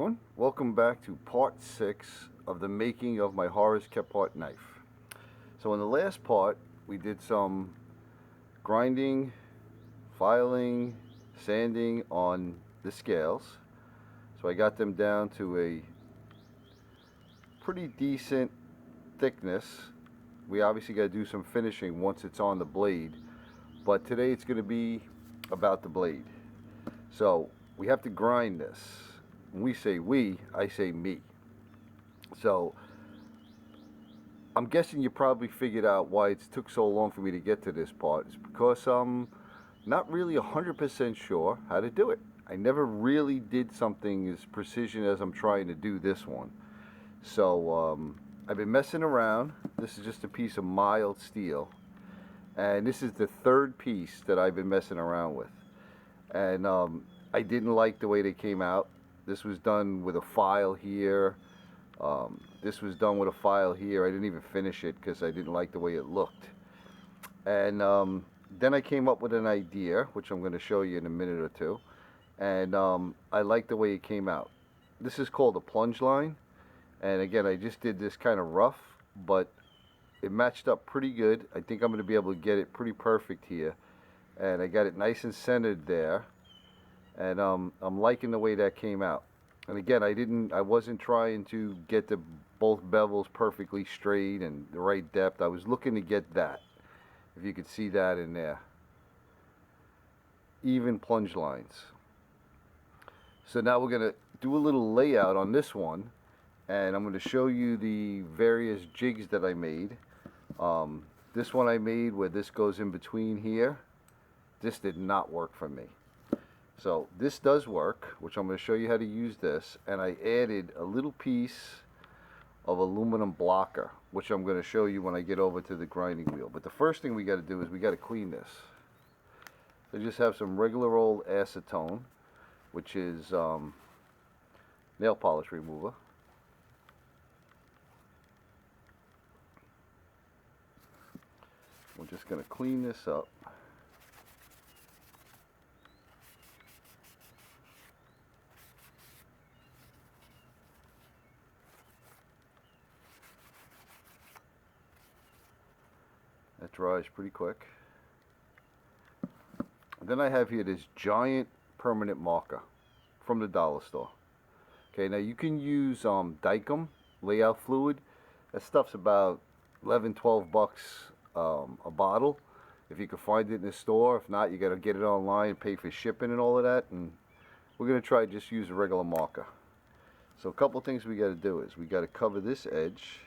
everyone. Welcome back to part 6 of the making of my Horace Kephart knife. So in the last part we did some grinding, filing, sanding on the scales. So I got them down to a pretty decent thickness. We obviously got to do some finishing once it's on the blade, but today it's going to be about the blade. So we have to grind this. When we say we, I say me. So I'm guessing you probably figured out why it took so long for me to get to this part. It's because I'm not really 100% sure how to do it. I never really did something as precision as I'm trying to do this one. So I've been messing around. This is just a piece of mild steel, and this is the third piece that I've been messing around with, and I didn't like the way they came out. This was done with a file here. This was done with a file here. I didn't even finish it because I didn't like the way it looked. And then I came up with an idea, which I'm going to show you in a minute or two. And I like the way it came out. This is called a plunge line. And again, I just did this kind of rough, but it matched up pretty good. I think I'm going to be able to get it pretty perfect here. And I got it nice and centered there. And I'm liking the way that came out. And again, I wasn't trying to get the both bevels perfectly straight and the right depth. I was looking to get that, if you could see that in there. Even plunge lines. So now we're going to do a little layout on this one, and I'm going to show you the various jigs that I made. This one I made where this goes in between here. This did not work for me. So this does work, which I'm going to show you how to use this, and I added a little piece of aluminum blocker, which I'm going to show you when I get over to the grinding wheel. But the first thing we got to do is we got to clean this. So just have some regular old acetone, which is nail polish remover. We're just going to clean this up. That dries pretty quick. And then I have here this giant permanent marker from the dollar store. Okay, now you can use Dykem layout fluid. That stuff's about 11-12 bucks a bottle, if you can find it in the store. If not, you got to get it online and pay for shipping and all of that. And we're going to try to just use a regular marker. So a couple things we got to do is we got to cover this edge.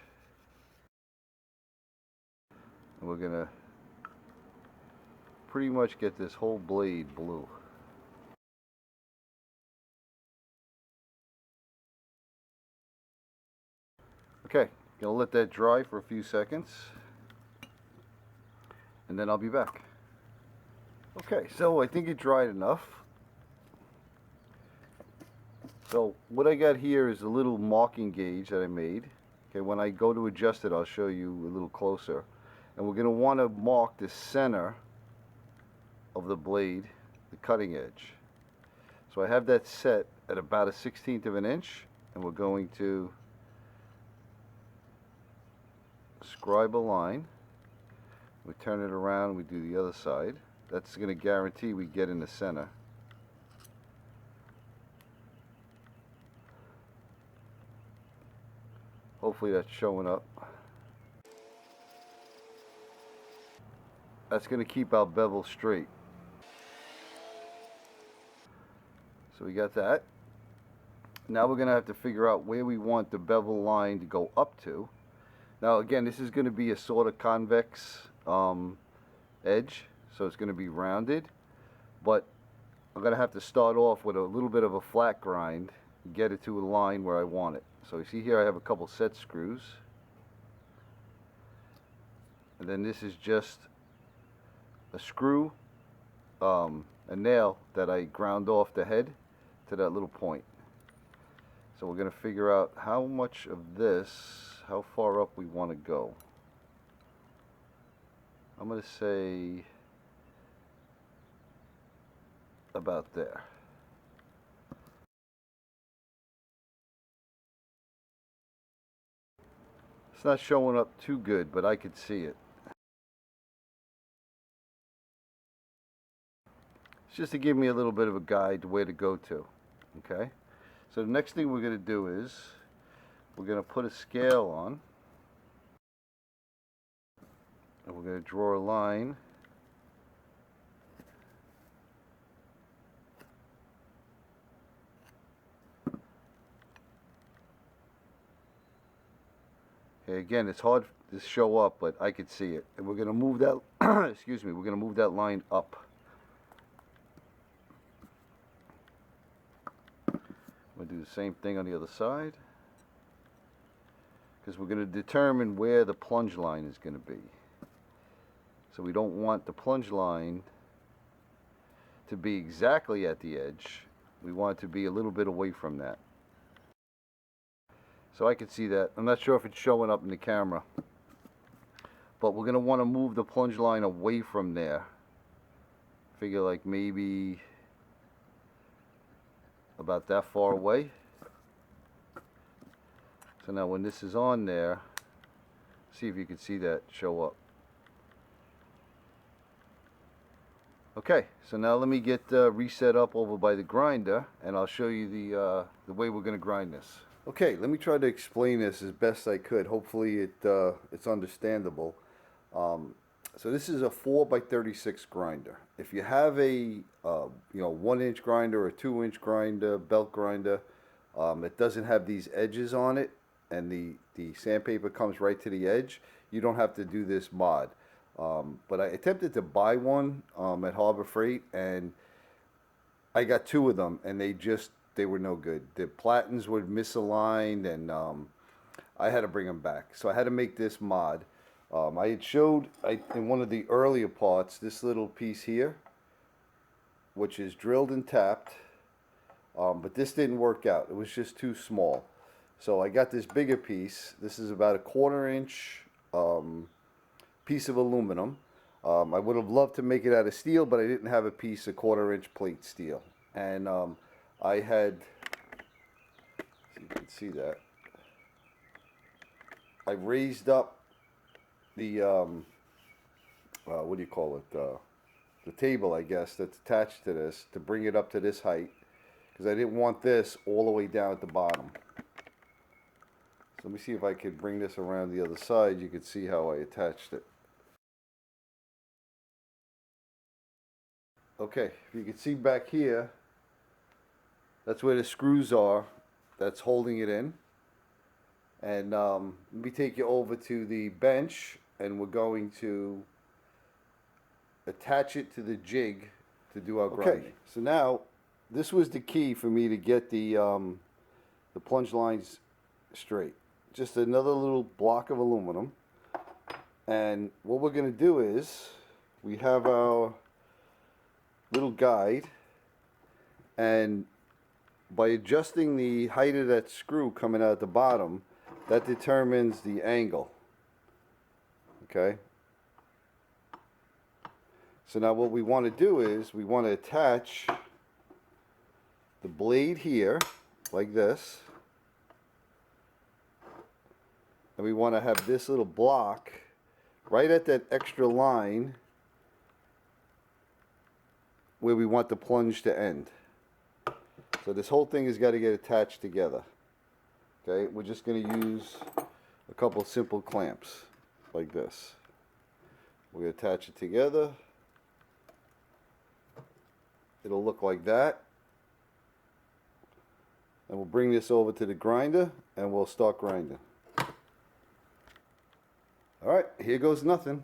And we're going to pretty much get this whole blade blue. Okay, gonna let that dry for a few seconds, and then I'll be back. Okay, so I think it dried enough. So what I got here is a little marking gauge that I made. Okay, when I go to adjust it, I'll show you a little closer. And we're going to want to mark the center of the blade, the cutting edge. So I have that set at about a 1/16 of an inch, and we're going to scribe a line. We turn it around, we do the other side. That's going to guarantee we get in the center. Hopefully that's showing up. That's going to keep our bevel straight. So we got that. Now we're going to have to figure out where we want the bevel line to go up to. Now again, this is going to be a sort of convex edge, so it's going to be rounded, but I'm going to have to start off with a little bit of a flat grind, get it to a line where I want it. So you see here I have a couple set screws, and then this is just a screw, a nail that I ground off the head to that little point. So we're going to figure out how much of this, how far up we want to go. I'm going to say about there. It's not showing up too good, but I could see it. It's just to give me a little bit of a guide to where to go to. Okay? So the next thing we're going to do is we're going to put a scale on. And we're going to draw a line. Okay, again, it's hard to show up, but I could see it. And we're going to move that, excuse me, we're going to move that line up. We'll do the same thing on the other side, because we're going to determine where the plunge line is going to be. So we don't want the plunge line to be exactly at the edge. We want it to be a little bit away from that. So I can see that. I'm not sure if it's showing up in the camera, but we're going to want to move the plunge line away from there. Figure like maybe about that far away. So now when this is on there, see if you can see that show up. Okay, so now let me get reset up over by the grinder, and I'll show you the way we're going to grind this. Okay, let me try to explain this as best I could. Hopefully it's understandable. So this is a 4x36 grinder. If you have a 1-inch grinder or a 2-inch grinder, belt grinder, it doesn't have these edges on it, and the sandpaper comes right to the edge, you don't have to do this mod. But I attempted to buy one at Harbor Freight, and I got 2 of them, and they were no good. The platens were misaligned, and I had to bring them back. So I had to make this mod. I had showed in one of the earlier parts this little piece here, which is drilled and tapped, but this didn't work out. It was just too small. So I got this bigger piece. This is about a 1/4 inch piece of aluminum. I would have loved to make it out of steel, but I didn't have a piece of 1/4 inch plate steel. And I had, so you can see that, I raised up the what do you call it, the table, I guess, that's attached to this, to bring it up to this height, because I didn't want this all the way down at the bottom. So let me see if I could bring this around the other side. You can see how I attached it. Okay, if you can see back here, that's where the screws are that's holding it in. And let me take you over to the bench, and we're going to attach it to the jig to do our grinding. Okay, so now this was the key for me to get the plunge lines straight. Just another little block of aluminum. And what we're going to do is, we have our little guide, and by adjusting the height of that screw coming out at the bottom, that determines the angle. Okay? So now what we want to do is, we want to attach the blade here, like this. And we want to have this little block right at that extra line where we want the plunge to end. So this whole thing has got to get attached together. Okay, we're just going to use a couple simple clamps like this. We attach it together. It'll look like that. And we'll bring this over to the grinder, and we'll start grinding. Alright, here goes nothing.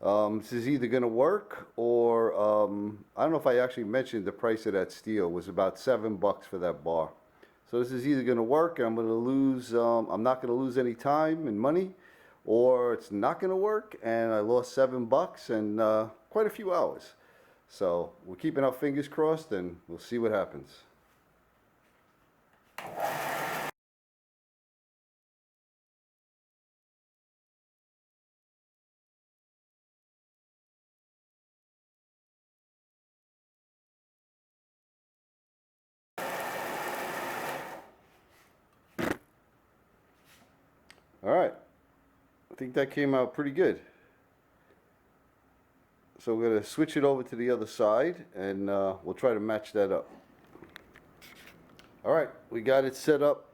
This is either going to work, or I don't know if I actually mentioned the price of that steel was about $7 for that bar. So this is either going to work, and I'm going to lose, I'm not going to lose any time and money, or it's not going to work and I lost $7 and quite a few hours. So we're keeping our fingers crossed, and we'll see what happens. All right, think that came out pretty good. So we're going to switch it over to the other side, and we'll try to match that up. All right, we got it set up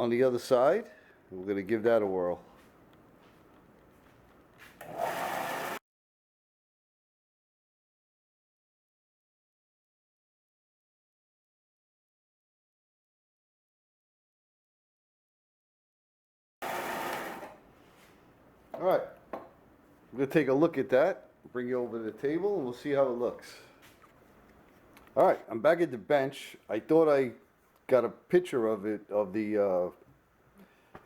on the other side. We're going to give that a whirl. All right, I'm going to take a look at that, bring it over to the table, and we'll see how it looks. All right, I'm back at the bench. I thought I got a picture of it, of the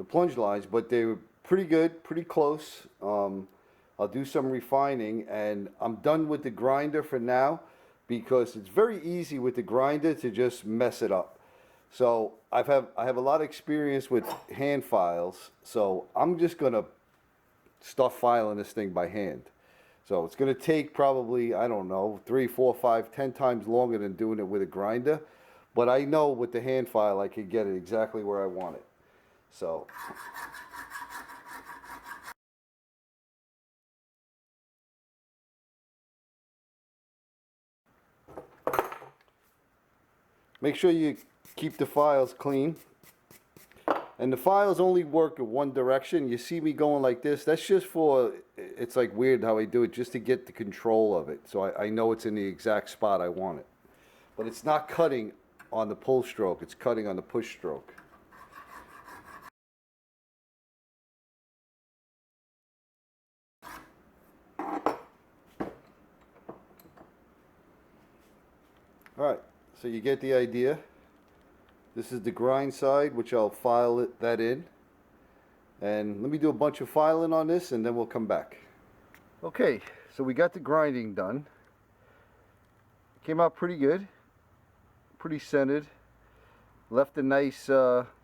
plunge lines, but they were pretty good, pretty close. I'll do some refining, and I'm done with the grinder for now because it's very easy with the grinder to just mess it up. So I have a lot of experience with hand files, so I'm just gonna start filing this thing by hand. So it's gonna take probably, I don't know, 3, 4, 5, 10 times longer than doing it with a grinder. But I know with the hand file I can get it exactly where I want it. So make sure you keep the files clean. And the files only work in one direction. You see me going like this. That's just for, it's like weird how I do it, just to get the control of it. So I know it's in the exact spot I want it. But it's not cutting on the pull stroke. It's cutting on the push stroke. Alright, so you get the idea. This is the grind side, which I'll file that in. And let me do a bunch of filing on this, and then we'll come back. Okay, so we got the grinding done. Came out pretty good. Pretty scented. Left a nice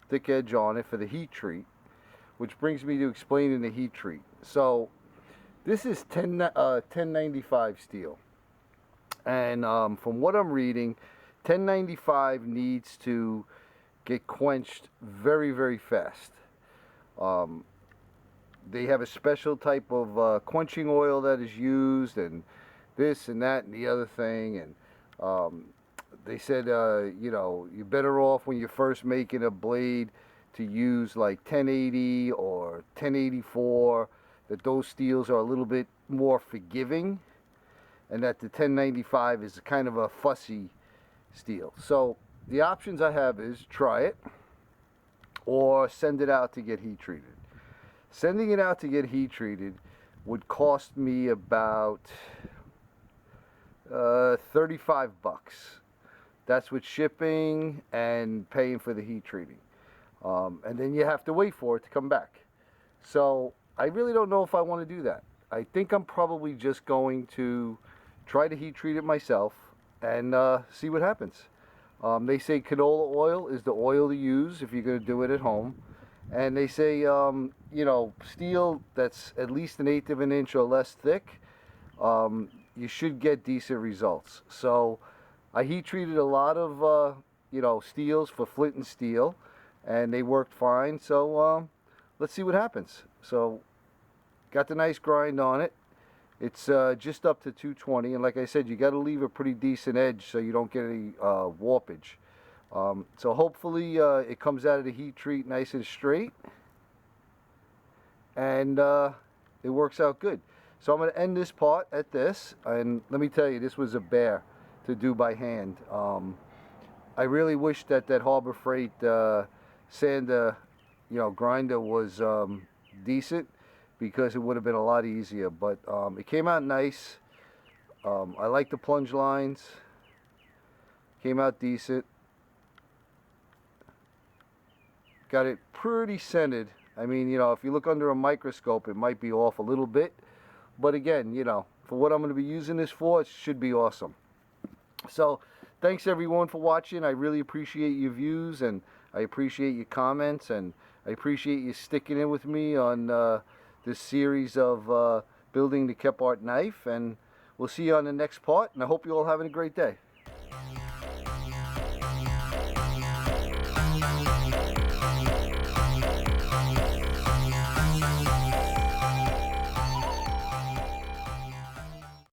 thick edge on it for the heat treat, which brings me to explaining the heat treat. So this is 1095 steel. And from what I'm reading, 1095 needs to get quenched very, very fast. They have a special type of quenching oil that is used, and this and that and the other thing. And they said, you know, you're better off when you're first making a blade to use like 1080 or 1084, that those steels are a little bit more forgiving, and that the 1095 is kind of a fussy steel. So the options I have is try it or send it out to get heat treated. Sending it out to get heat treated would cost me about 35 bucks. That's with shipping and paying for the heat treating. And then you have to wait for it to come back. So I really don't know if I want to do that. I think I'm probably just going to try to heat treat it myself and see what happens. They say canola oil is the oil to use if you're going to do it at home. And they say, you know, steel that's at least 1/8 of an inch or less thick, you should get decent results. So I heat treated a lot of, you know, steels for flint and steel, and they worked fine. So let's see what happens. So got the nice grind on it. It's just up to 220, and like I said, you got to leave a pretty decent edge so you don't get any warpage. So hopefully it comes out of the heat treat nice and straight, and it works out good. So I'm going to end this part at this, and let me tell you, this was a bear to do by hand. I really wish that Harbor Freight sander, you know, grinder was decent, because it would have been a lot easier. But it came out nice. I like the plunge lines. Came out decent. Got it pretty scented. I mean, you know, if you look under a microscope, it might be off a little bit. But again, you know, for what I'm going to be using this for, it should be awesome. So thanks everyone for watching. I really appreciate your views, and I appreciate your comments, and I appreciate you sticking in with me on this series of building the Kephart knife. And we'll see you on the next part, and I hope you're all having a great day.